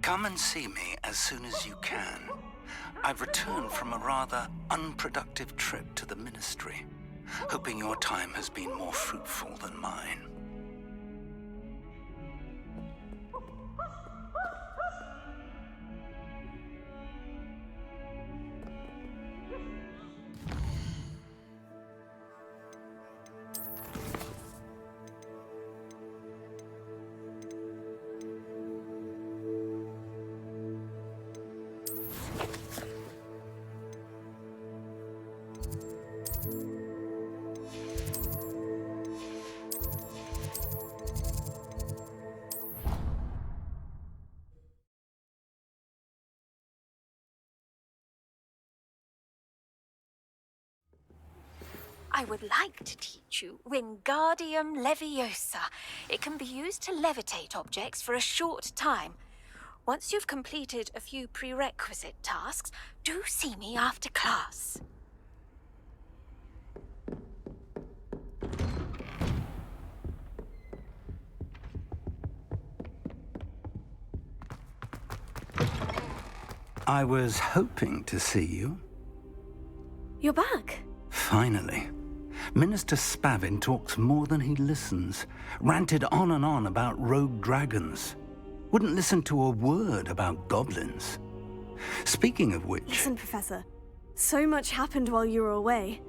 Come and see me as soon as you can. I've returned from a rather unproductive trip to the Ministry, hoping your time has been more fruitful than mine. I would like to teach you Wingardium Leviosa. It can be used to levitate objects for a short time. Once you've completed a few prerequisite tasks, do see me after class. I was hoping to see you. You're back. Finally. Minister Spavin talks more than he listens. Ranted on and on about rogue dragons. Wouldn't listen to a word about goblins. Speaking of which... Listen, Professor. So much happened while you were away.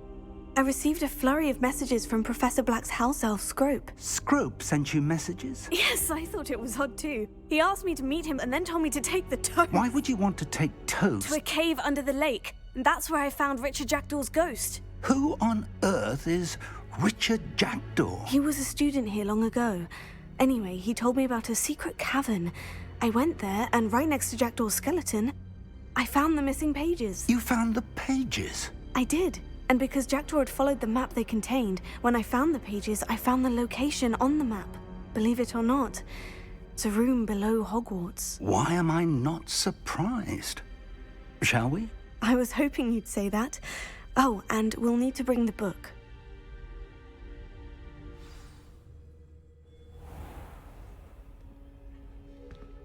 I received a flurry of messages from Professor Black's house elf, Scrope. Scrope sent you messages? Yes, I thought it was odd too. He asked me to meet him and then told me to take the toast. Why would you want to take toast? To a cave under the lake. And that's where I found Richard Jackdaw's ghost. Who on earth is Richard Jackdaw? He was a student here long ago. Anyway, he told me about a secret cavern. I went there, and right next to Jackdaw's skeleton, I found the missing pages. You found the pages? I did. And because Jackdaw had followed the map they contained, when I found the pages, I found the location on the map. Believe it or not, it's a room below Hogwarts. Why am I not surprised? Shall we? I was hoping you'd say that. Oh, and we'll need to bring the book.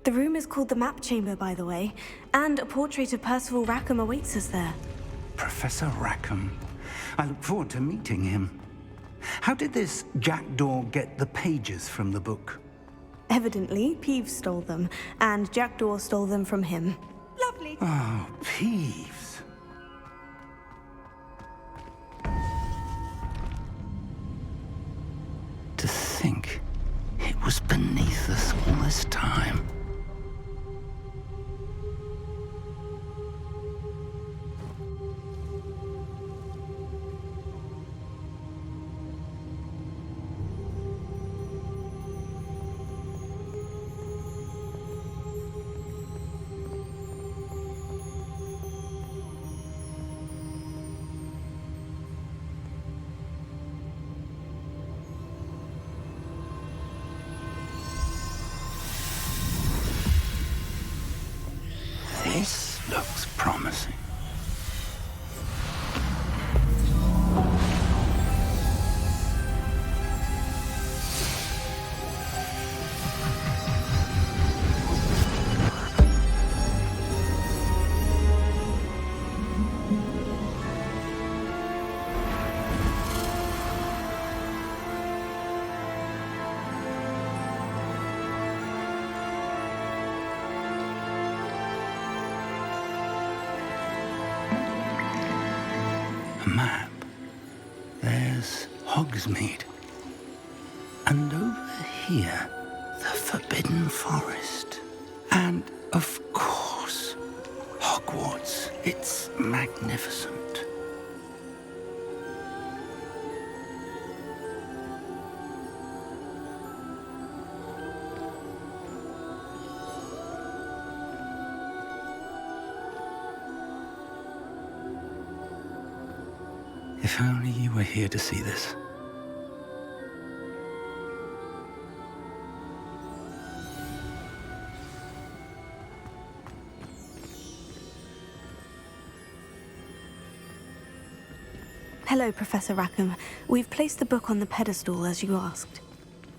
The room is called the Map Chamber, by the way, and a portrait of Percival Rackham awaits us there. Professor Rackham. I look forward to meeting him. How did this Jackdaw get the pages from the book? Evidently, Peeves stole them, and Jackdaw stole them from him. Lovely. Oh, Peeves. To think it was beneath us all this time. This looks promising. A map. There's Hogsmeade. And over here, the Forbidden Forest. And, of course, Hogwarts. It's magnificent. If only you were here to see this. Hello, Professor Rackham. We've placed the book on the pedestal, as you asked.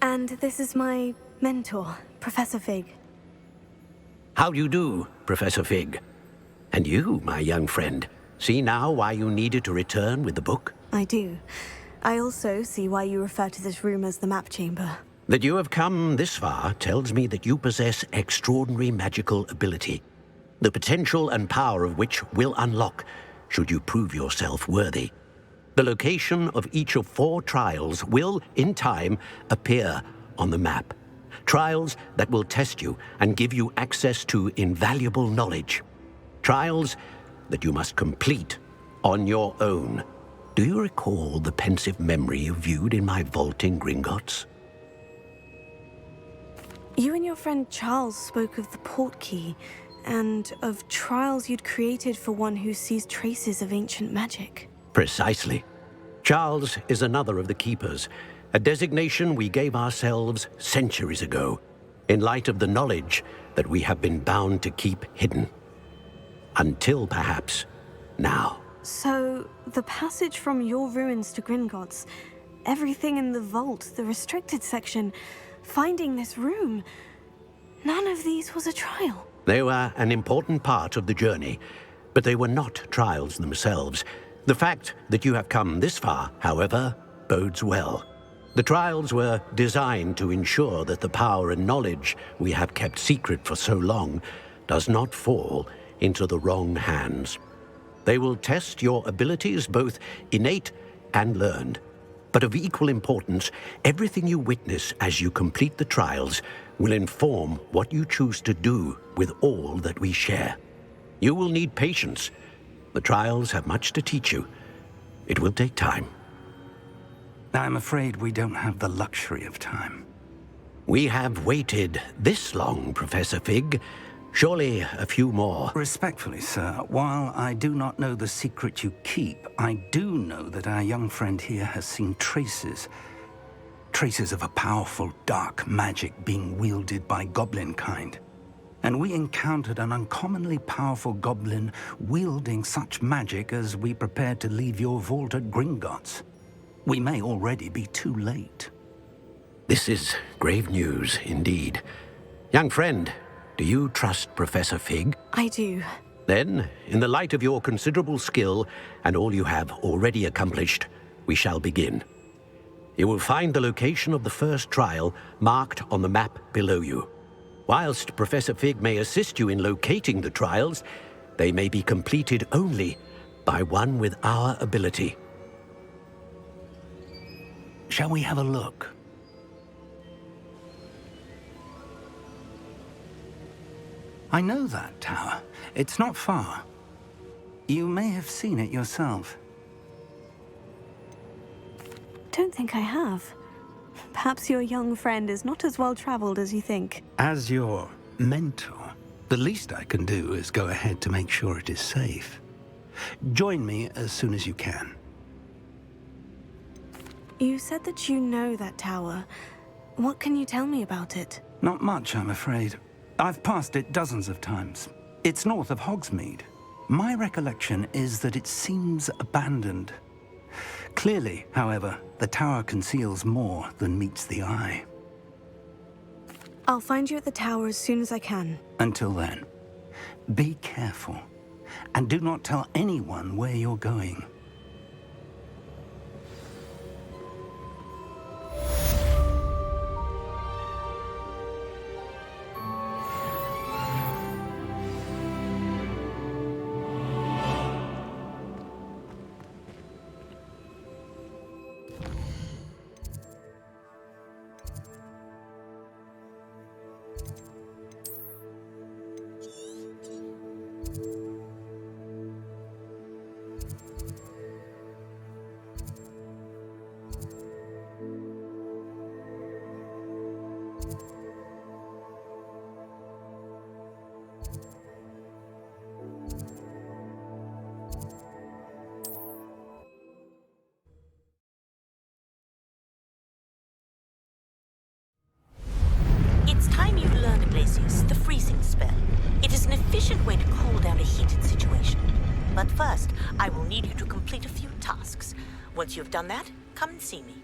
And this is my mentor, Professor Fig. How do you do, Professor Fig? And you, my young friend, see now why you needed to return with the book? I do. I also see why you refer to this room as the map chamber. That you have come this far tells me that you possess extraordinary magical ability, the potential and power of which will unlock should you prove yourself worthy. The location of each of 4 trials will, in time, appear on the map. Trials that will test you and give you access to invaluable knowledge. Trials that you must complete on your own. Do you recall the pensive memory you viewed in my vault in Gringotts? You and your friend Charles spoke of the port key, and of trials you'd created for one who sees traces of ancient magic. Precisely. Charles is another of the Keepers, a designation we gave ourselves centuries ago, in light of the knowledge that we have been bound to keep hidden. Until, perhaps, now. So, the passage from your ruins to Gringotts, everything in the vault, the restricted section, finding this room, none of these was a trial. They were an important part of the journey, but they were not trials themselves. The fact that you have come this far, however, bodes well. The trials were designed to ensure that the power and knowledge we have kept secret for so long does not fall into the wrong hands. They will test your abilities, both innate and learned. But of equal importance, everything you witness as you complete the trials will inform what you choose to do with all that we share. You will need patience. The trials have much to teach you. It will take time. I'm afraid we don't have the luxury of time. We have waited this long, Professor Fig. Surely a few more. Respectfully, sir, while I do not know the secret you keep, I do know that our young friend here has seen traces of a powerful dark magic being wielded by goblin kind. And we encountered an uncommonly powerful goblin wielding such magic as we prepared to leave your vault at Gringotts. We may already be too late. This is grave news indeed. Young friend, do you trust Professor Fig? I do. Then, in the light of your considerable skill and all you have already accomplished, we shall begin. You will find the location of the first trial marked on the map below you. Whilst Professor Fig may assist you in locating the trials, they may be completed only by one with our ability. Shall we have a look? I know that tower. It's not far. You may have seen it yourself. Don't think I have. Perhaps your young friend is not as well-traveled as you think. As your mentor, the least I can do is go ahead to make sure it is safe. Join me as soon as you can. You said that you know that tower. What can you tell me about it? Not much, I'm afraid. I've passed it dozens of times. It's north of Hogsmeade. My recollection is that it seems abandoned. Clearly, however, the tower conceals more than meets the eye. I'll find you at the tower as soon as I can. Until then, be careful, and do not tell anyone where you're going. It's time you learned, Glacius, the freezing spell. It is an efficient way to cool down a heated situation. But first, I will need you to complete a few tasks. Once you've done that, come and see me.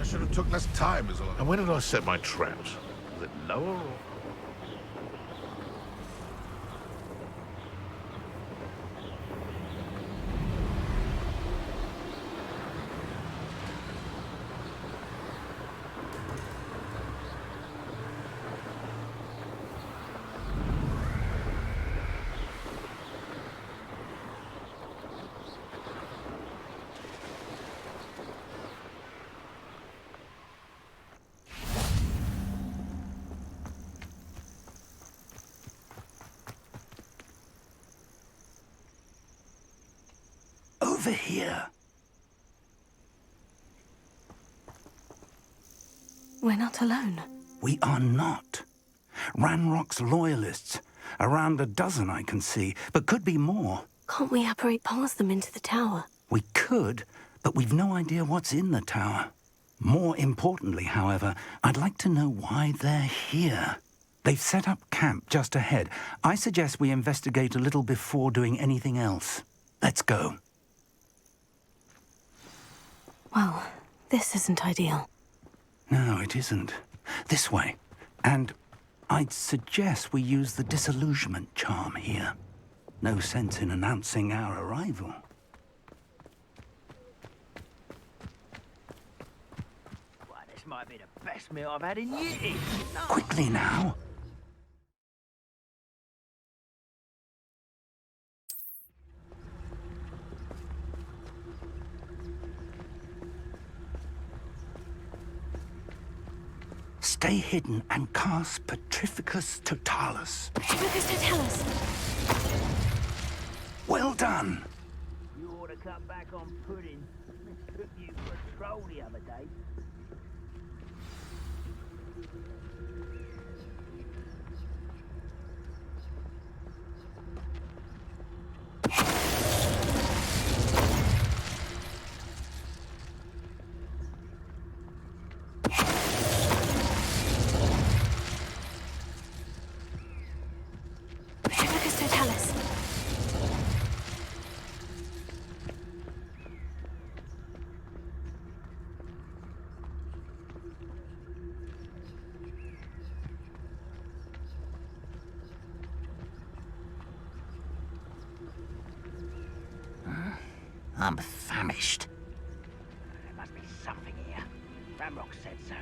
should have took less time is all. And when did I set my traps? Was it lower or... Over here. We're not alone. We are not. Ranrock's loyalists. Around a dozen I can see, but could be more. Can't we apparate past them into the tower? We could, but we've no idea what's in the tower. More importantly, however, I'd like to know why they're here. They've set up camp just ahead. I suggest we investigate a little before doing anything else. Let's go. Well, this isn't ideal. No, it isn't. This way. And I'd suggest we use the disillusionment charm here. No sense in announcing our arrival. Well, this might be the best meal I've had in years. Quickly now. Stay hidden and cast Petrificus Totalis. Petrificus Totalis. Well done. You ought to cut back on pudding. Took you for a troll the other day. Petrificus Totalis. I'm famished. There must be something here. Ramrock said so.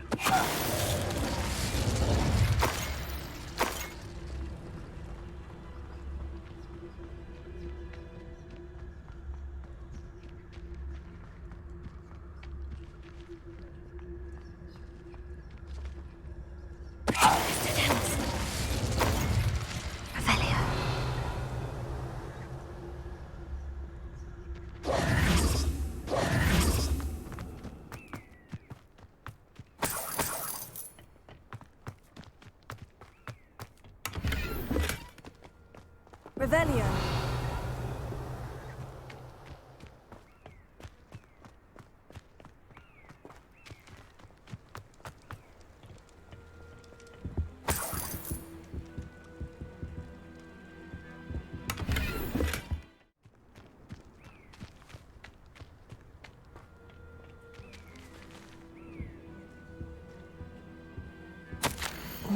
Revelio.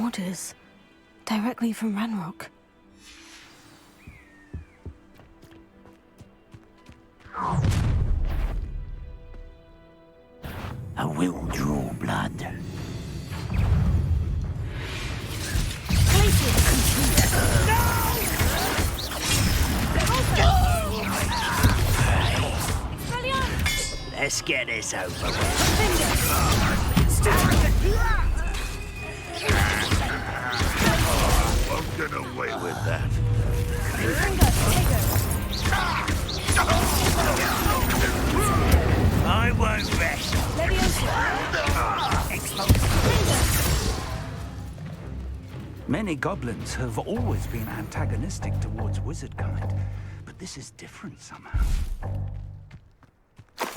Orders. Directly from Ranrock. I will draw blood. Let's get this over with. Won't get away with that. I won't rest. Many goblins have always been antagonistic towards wizard kind, but this is different somehow. Oh,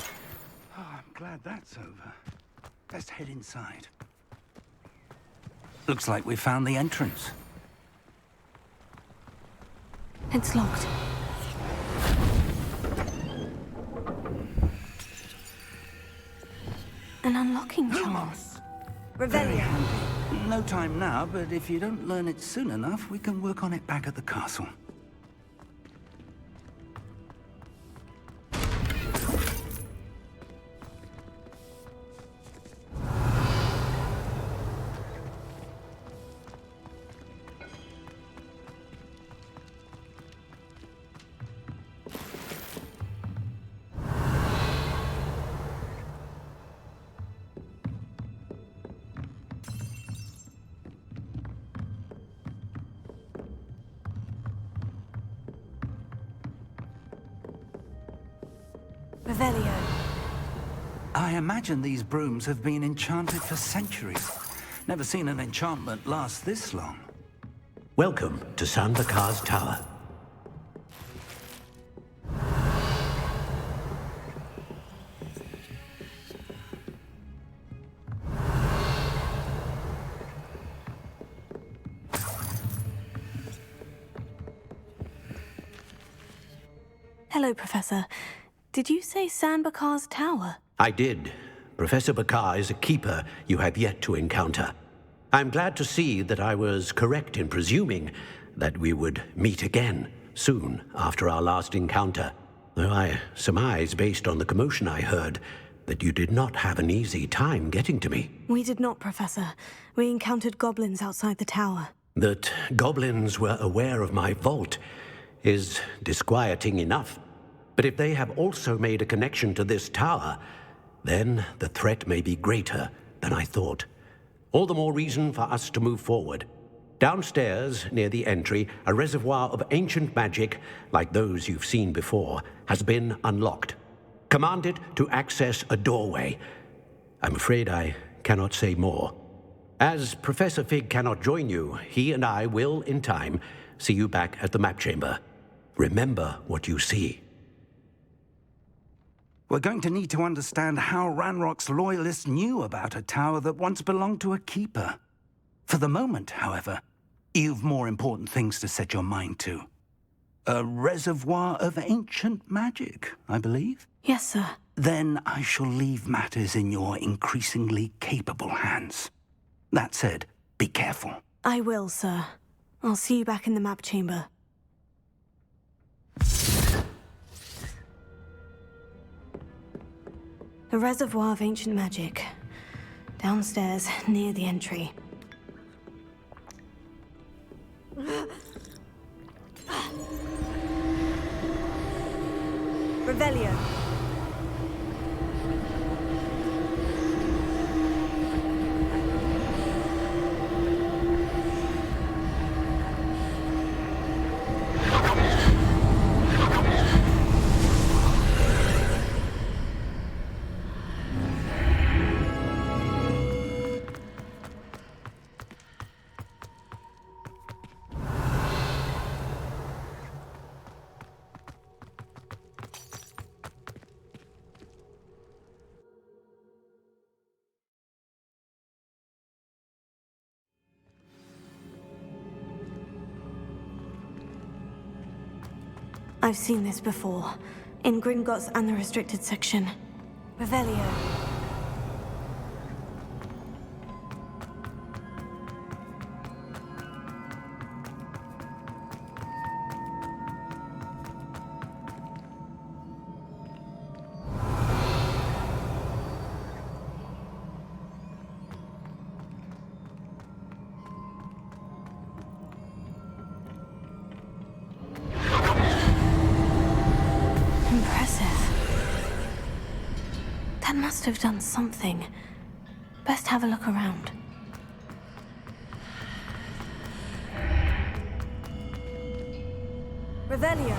I'm glad that's over. Let's head inside. Looks like we found the entrance. It's locked. An unlocking charm. Very Revelio. handy. No time now, but if you don't learn it soon enough, we can work on it back at the castle. Revelio. I imagine these brooms have been enchanted for centuries. Never seen an enchantment last this long. Welcome to San Bakar's Tower. Hello, Professor. Did you say San Bakar's Tower? I did. Professor Bakar is a keeper you have yet to encounter. I'm glad to see that I was correct in presuming that we would meet again soon after our last encounter, though I surmise, based on the commotion I heard, that you did not have an easy time getting to me. We did not, Professor. We encountered goblins outside the tower. That goblins were aware of my vault is disquieting enough. But if they have also made a connection to this tower, then the threat may be greater than I thought. All the more reason for us to move forward. Downstairs, near the entry, a reservoir of ancient magic, like those you've seen before, has been unlocked. Command it to access a doorway. I'm afraid I cannot say more. As Professor Fig cannot join you, he and I will, in time, see you back at the map chamber. Remember what you see. We're going to need to understand how Ranrock's loyalists knew about a tower that once belonged to a keeper. For the moment, however, you've more important things to set your mind to. A reservoir of ancient magic, I believe? Yes, sir. Then I shall leave matters in your increasingly capable hands. That said, be careful. I will, sir. I'll see you back in the map chamber. A reservoir of ancient magic. Downstairs, near the entry. Revelio. I've seen this before, in Gringotts and the restricted section. Revelio. Must have done something. Best have a look around. Revelio.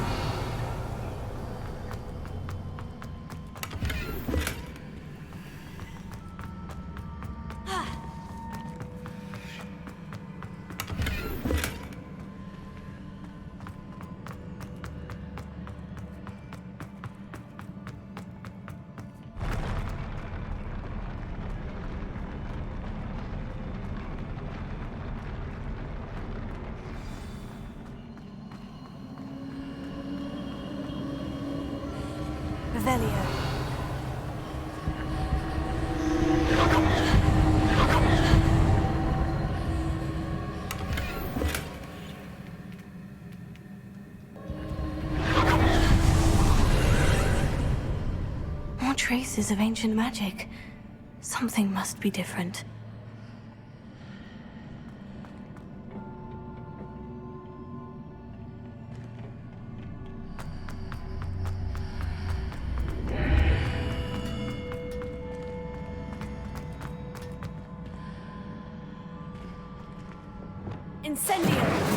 Revelio. traces of ancient magic. Something must be different. Incendio!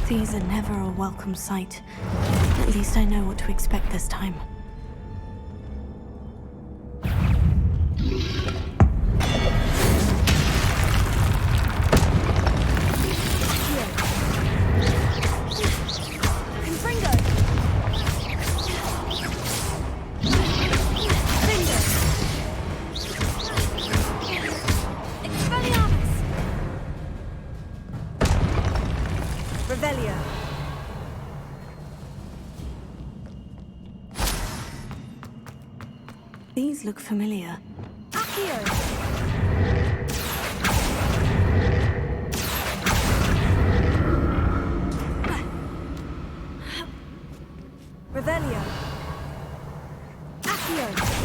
These are never a welcome sight. At least I know what to expect this time. These look familiar. Accio! Revelio! Accio!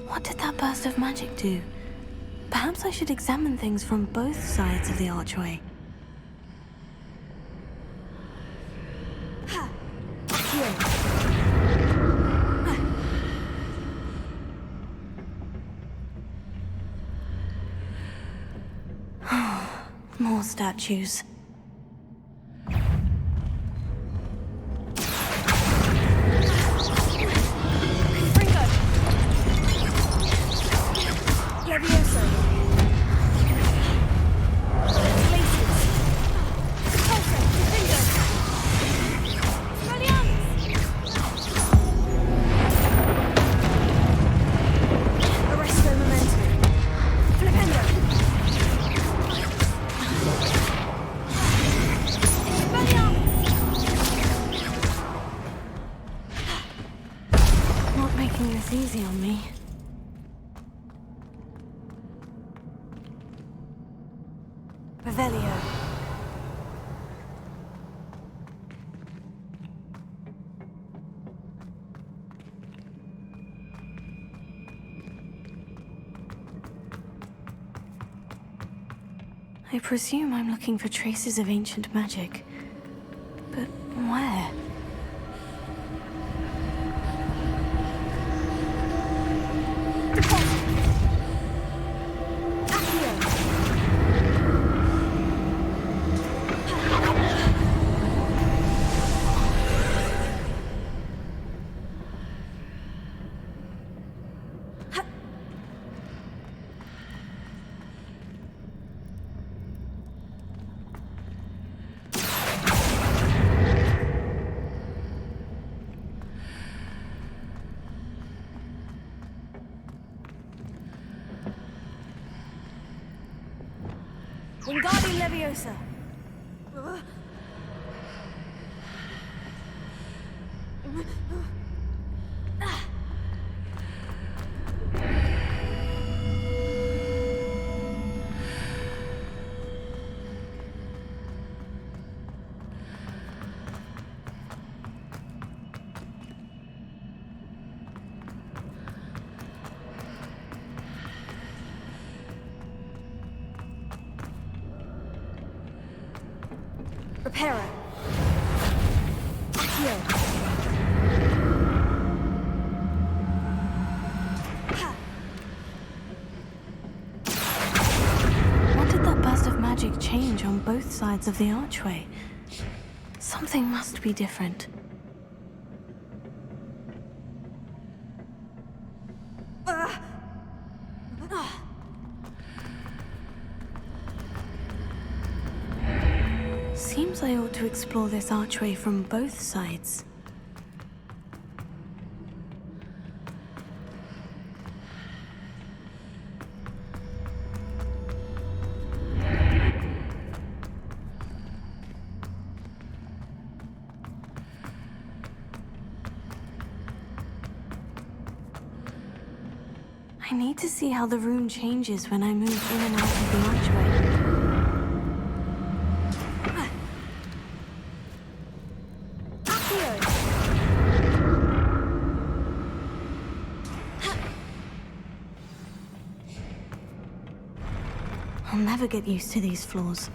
What did that burst of magic do? Perhaps I should examine things from both sides of the archway. More statues. Easy on me. Revelio. I presume I'm looking for traces of ancient magic. But where? Leviosa. Reparo. Accio. Ha. What did that burst of magic change on both sides of the archway? Something must be different. Seems I ought to explore this archway from both sides. I need to see how the room changes when I move in and out of the archway. I'll never get used to these floors.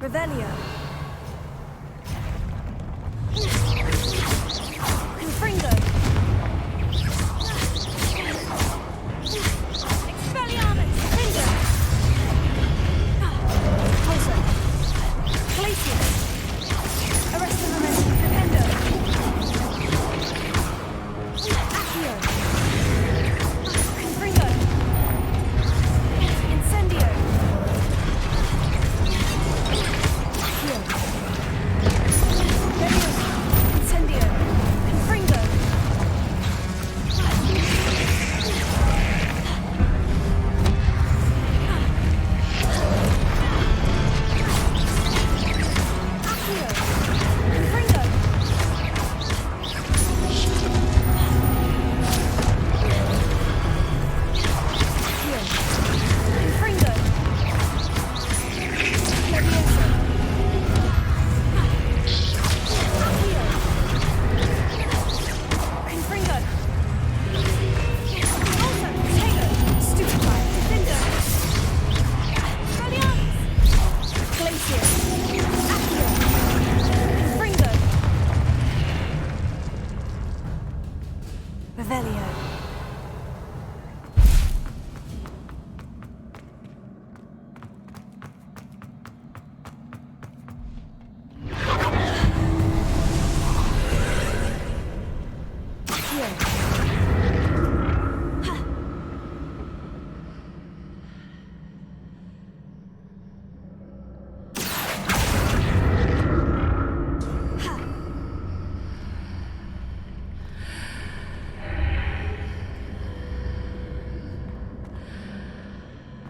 Revelio. Confringo. Expelliarmus. Finger. Pulsar. Glacius. Arrest the momentum. Endo. Accio. Confringo. Incendio. Accio. Leviosa. Incendio. Confringo. Accio. Confringo. Accio. Confringo. Leviosa. Accio. Confringo. Pulsar. Potato. Stupefy. Defendo. Expelliarmus. Glacius. Accio. Confringo. Revelio. Accio. Ha. Ha.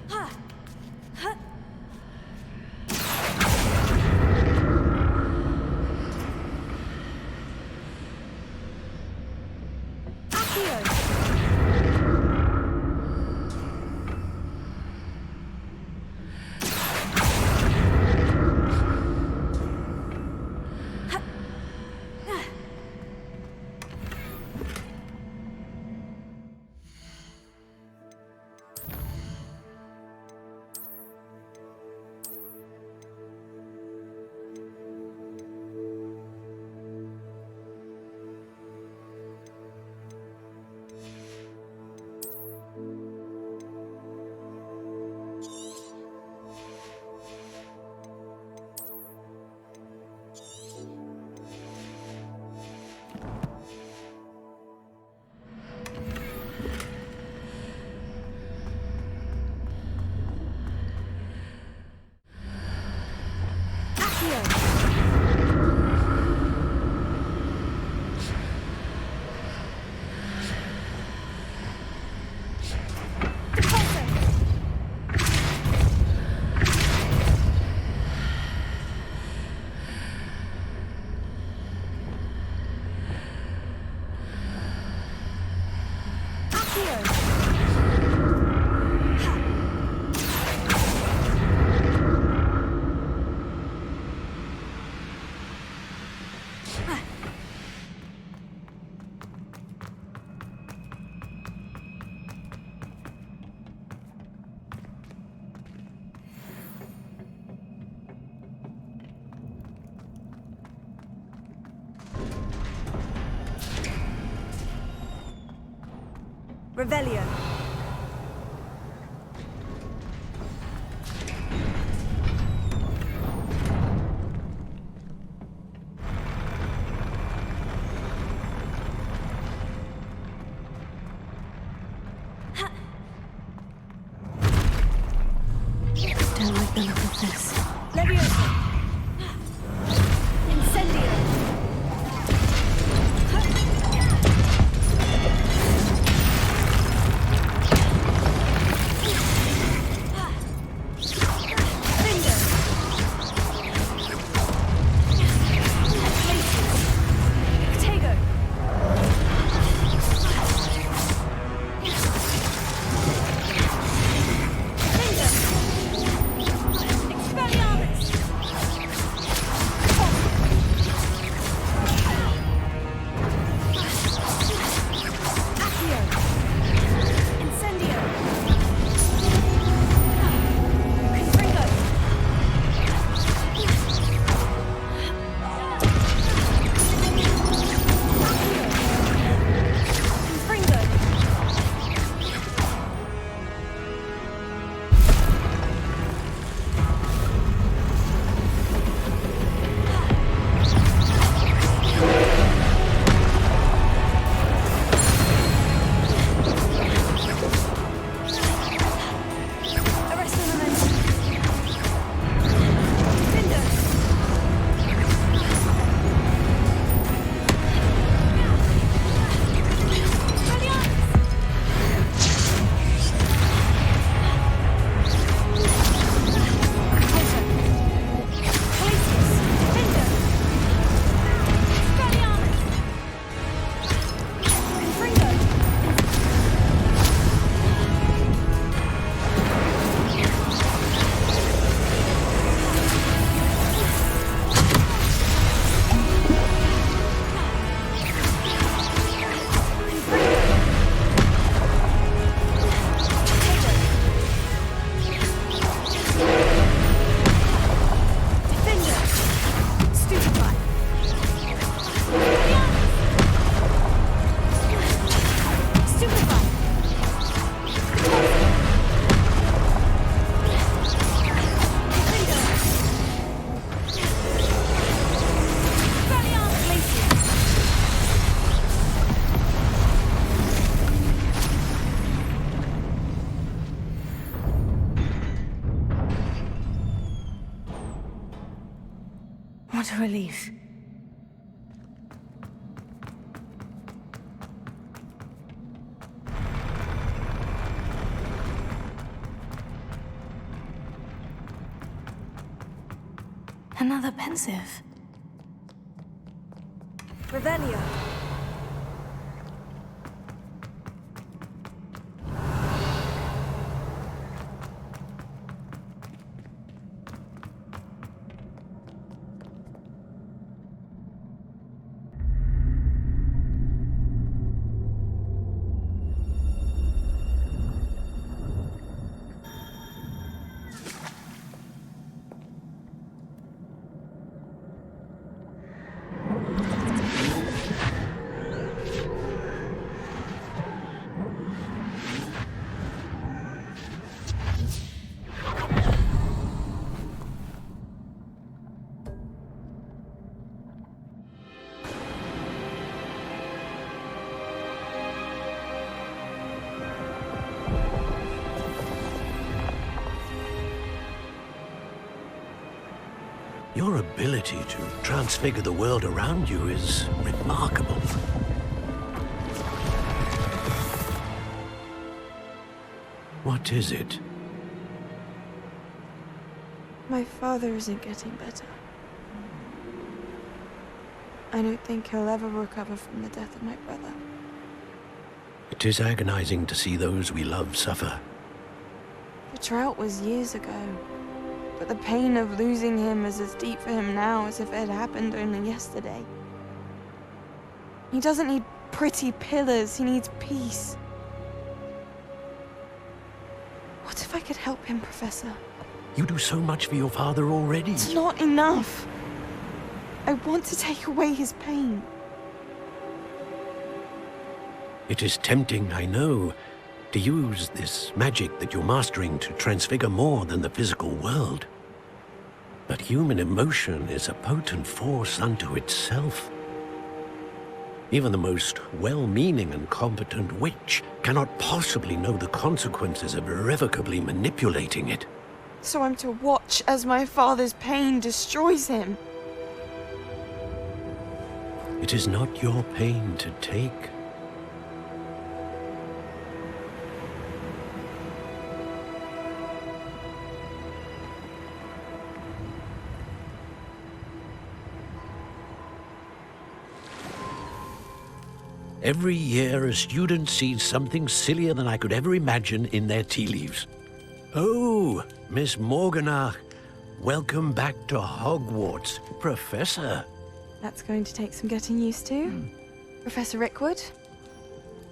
Ha. Ha. Accio. Ha. Ah. Revelio. Don't like the look of this. Leviosa! Incendio! What a relief. Another pensive. Revelio. Your ability to transfigure the world around you is remarkable. What is it? My father isn't getting better. I don't think he'll ever recover from the death of my brother. It is agonizing to see those we love suffer. The drought was years ago, but the pain of losing him is as deep for him now as if it had happened only yesterday. He doesn't need pretty pillars, he needs peace. What if I could help him, Professor? You do so much for your father already. It's not enough. I want to take away his pain. It is tempting, I know, to use this magic that you're mastering to transfigure more than the physical world. But human emotion is a potent force unto itself. Even the most well-meaning and competent witch cannot possibly know the consequences of irrevocably manipulating it. So I'm to watch as my father's pain destroys him. It is not your pain to take. Every year, a student sees something sillier than I could ever imagine in their tea leaves. Oh, Miss Morganach, welcome back to Hogwarts, Professor. That's going to take some getting used to. Professor Rickwood?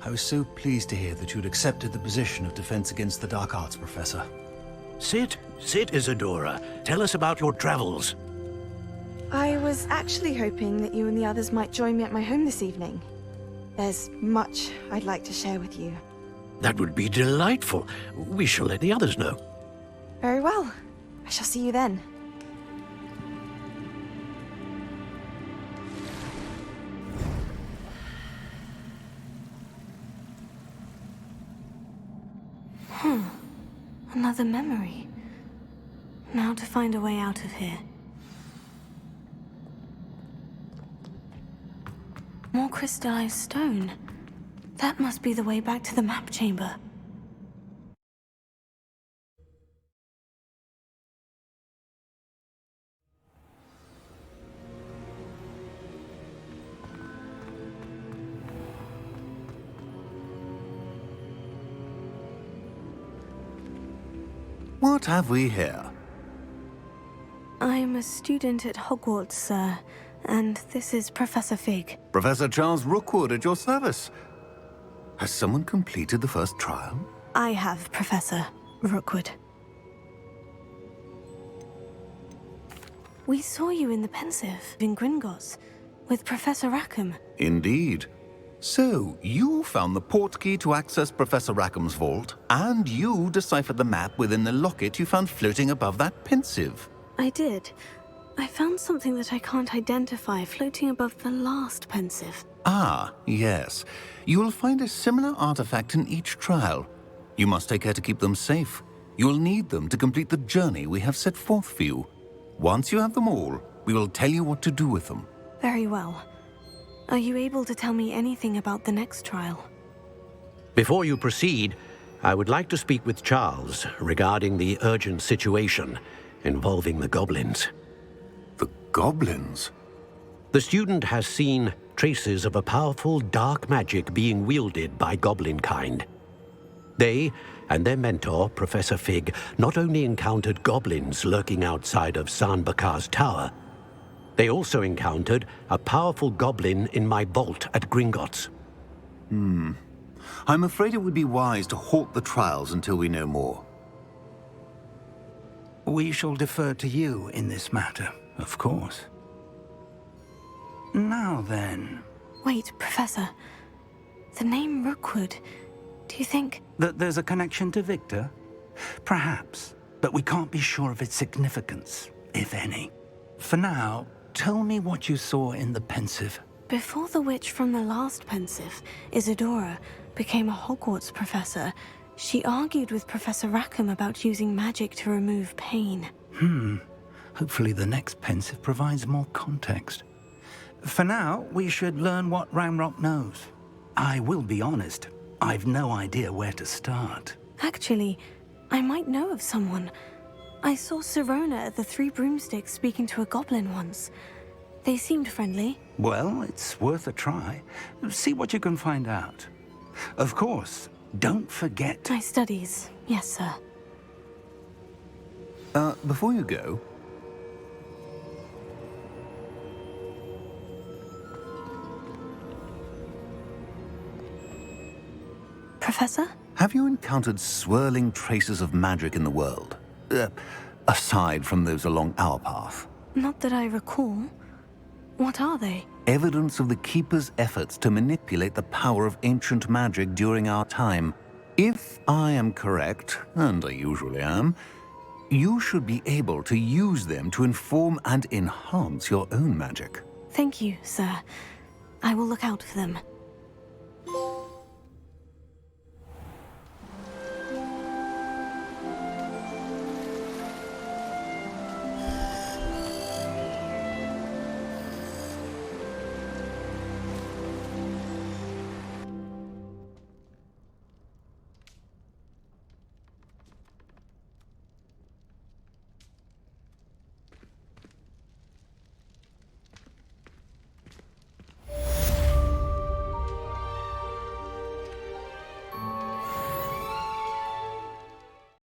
I was so pleased to hear that you'd accepted the position of Defense Against the Dark Arts, Professor. Sit, Isadora. Tell us about your travels. I was actually hoping that you and the others might join me at my home this evening. There's much I'd like to share with you. That would be delightful. We shall let the others know. Very well. I shall see you then. Another memory. Now to find a way out of here. More crystallized stone. That must be the way back to the map chamber. What have we here? I'm a student at Hogwarts, sir, and this is Professor Fig. Professor Charles Rookwood at your service. Has someone completed the first trial? I have, Professor Rookwood. We saw you in the Pensive in Gringotts with Professor Rackham. Indeed. So, you found the portkey to access Professor Rackham's vault, and you deciphered the map within the locket you found floating above that Pensive. I did. I found something that I can't identify floating above the last Pensive. Ah, yes. You will find a similar artifact in each trial. You must take care to keep them safe. You will need them to complete the journey we have set forth for you. Once you have them all, we will tell you what to do with them. Very well. Are you able to tell me anything about the next trial? Before you proceed, I would like to speak with Charles regarding the urgent situation involving the goblins. The goblins? The student has seen traces of a powerful dark magic being wielded by goblin kind. They and their mentor, Professor Fig, not only encountered goblins lurking outside of San Bakar's tower, they also encountered a powerful goblin in my vault at Gringotts. I'm afraid it would be wise to halt the trials until we know more. We shall defer to you in this matter, of course. Now then... Wait, Professor. The name Rookwood. Do you think... that there's a connection to Victor? Perhaps, but we can't be sure of its significance, if any. For now, tell me what you saw in the Pensive. Before the witch from the last Pensive, Isadora, became a Hogwarts professor, she argued with Professor Rackham about using magic to remove pain. Hopefully the next Pensive provides more context. For now, we should learn what Ranrock knows. I will be honest, I've no idea where to start. Actually, I might know of someone. I saw Sirona at the Three Broomsticks speaking to a goblin once. They seemed friendly. Well, it's worth a try. See what you can find out. Of course, don't forget... My studies, yes, sir. Before you go... Professor? Have you encountered swirling traces of magic in the world? Aside from those along our path? Not that I recall. What are they? Evidence of the Keeper's efforts to manipulate the power of ancient magic during our time. If I am correct, and I usually am, you should be able to use them to inform and enhance your own magic. Thank you, sir. I will look out for them.